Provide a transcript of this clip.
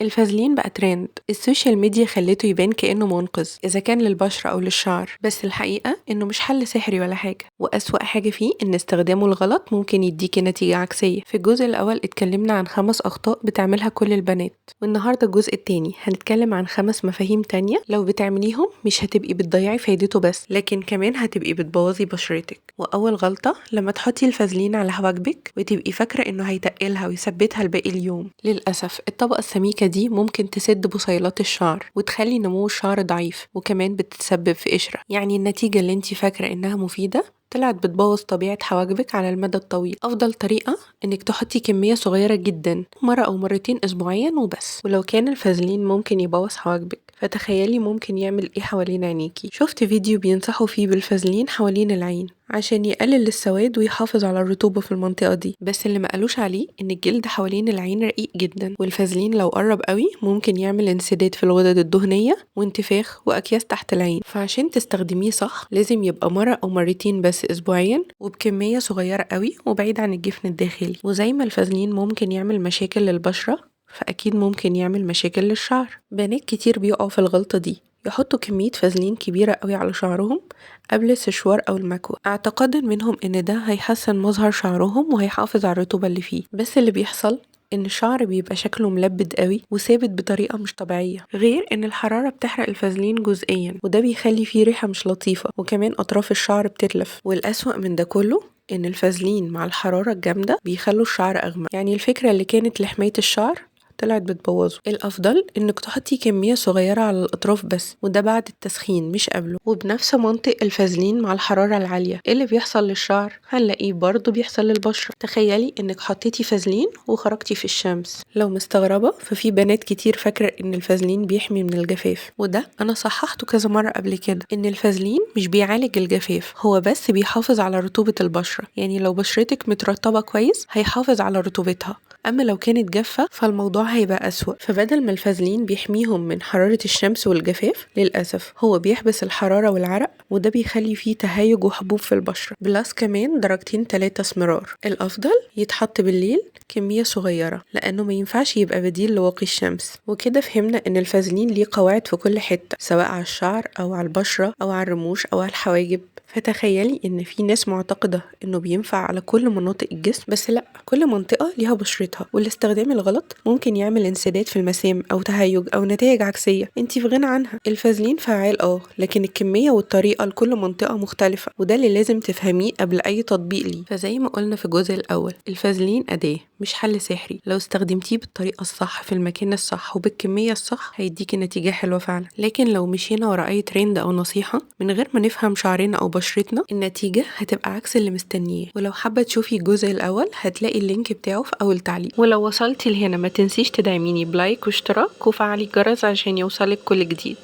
الفازلين بقى ترند. السوشيال ميديا خلته يبان كأنه منقذ إذا كان للبشرة أو للشعر، بس الحقيقة إنه مش حل سحري ولا حاجة، وأسوأ حاجة فيه إن استخدامه الغلط ممكن يديكي نتيجة عكسية. في الجزء الأول اتكلمنا عن 5 أخطاء بتعملها كل البنات، والنهاردة الجزء التاني هنتكلم عن 5 مفاهيم تانية لو بتعمليهم مش هتبقي بتضيعي فايدته بس، لكن كمان هتبقي بتبوظي بشرتك. وأول غلطة لما تحطي الفازلين على حواجبك وتبقي فاكرة إنه هيتقلها ويثبتها لباقي اليوم. للأسف الطبقة السميكة دي ممكن تسد بصيلات الشعر وتخلي نمو الشعر ضعيف، وكمان بتتسبب في قشرة. يعني النتيجة اللي انتي فاكرة إنها مفيدة طلعت بتبوظ طبيعة حواجبك على المدى الطويل. أفضل طريقة إنك تحطي كمية صغيرة جدا، مرة أو مرتين أسبوعيا وبس. ولو كان الفازلين ممكن يبوظ حواجبك، فتخيلي ممكن يعمل إيه حوالين عينيكي. شفت فيديو بينصحوا فيه بالفازلين حوالين العين عشان يقلل السواد ويحافظ على الرطوبة في المنطقة دي، بس اللي ما قالوش عليه إن الجلد حوالين العين رقيق جدا، والفازلين لو قرب قوي ممكن يعمل انسداد في الغدد الدهنية وانتفاخ وأكياس تحت العين. فعشان تستخدميه صح لازم يبقى مرة أو مرتين بس أسبوعيا، وبكمية صغيرة قوي وبعيد عن الجفن الداخلي. وزي ما الفازلين ممكن يعمل مشاكل للبشرة، فأكيد ممكن يعمل مشاكل للشعر. بنات كتير بيقعوا في الغلطة دي، يحطوا كمية فازلين كبيرة قوي على شعرهم قبل السشوار أو المكوى، اعتقادا منهم إن ده هيحسن مظهر شعرهم وهيحافظ على الرطوبة اللي فيه. بس اللي بيحصل إن الشعر بيبقى شكله ملبد قوي وثابت بطريقة مش طبيعية، غير إن الحرارة بتحرق الفازلين جزئيا، وده بيخلي فيه ريحة مش لطيفة، وكمان أطراف الشعر بتتلف. والأسوأ من ده كله إن الفازلين مع الحرارة الجامدة بيخلوا الشعر أغمق، يعني الفكرة اللي كانت لحماية الشعر طلعت بتبوظه. الأفضل إنك تحطي كمية صغيرة على الأطراف بس، وده بعد التسخين مش قبله. وبنفس منطق الفازلين مع الحرارة العالية، إيه اللي بيحصل للشعر هنلاقيه برضه بيحصل للبشرة. تخيلي إنك حطيتي فازلين وخرجتي في الشمس. لو مستغربة ففي بنات كتير فاكرة إن الفازلين بيحمي من الجفاف، وده أنا صححته كذا مرة قبل كده، إن الفازلين مش بيعالج الجفاف، هو بس بيحافظ على رطوبة البشرة. يعني لو بشرتك مترطبة كويس هيحافظ على رطوبتها، أما لو كانت جافة فالموضوع هيبقى أسوأ. فبدل ما الفازلين بيحميهم من حرارة الشمس والجفاف، للأسف هو بيحبس الحرارة والعرق، وده بيخلي فيه تهيج وحبوب في البشرة، بلس كمان درجتين 3 اسمرار. الأفضل يتحط بالليل كمية صغيرة، لأنه ما ينفعش يبقى بديل لواقي الشمس. وكده فهمنا إن الفازلين ليه قواعد في كل حتة، سواء على الشعر أو على البشرة أو على الرموش أو على الحواجب. فتخيلي ان في ناس معتقدة انه بينفع على كل مناطق الجسم، بس لا، كل منطقة ليها بشرتها، والاستخدام الغلط ممكن يعمل انسداد في المسام او تهيج او نتائج عكسية انتي في غنى عنها. الفازلين فعال لكن الكمية والطريقة لكل منطقة مختلفة، وده اللي لازم تفهميه قبل اي تطبيق ليه. فزي ما قلنا في الجزء الاول، الفازلين أداة مش حل سحري، لو استخدمتيه بالطريقة الصح في المكان الصح وبالكمية الصح هيديكي نتيجة حلوة فعلا. لكن لو مشينا ورا اي ترند او نصيحة من غير ما نفهم شعرنا او بشرتنا، النتيجة هتبقى عكس اللي مستنياه. ولو حابة تشوفي الجزء الأول هتلاقي اللينك بتاعه في أول تعليق. ولو وصلتي لهنا ما تنسيش تدعميني بلايك واشتراك وفعلي الجرس عشان يوصلك كل جديد.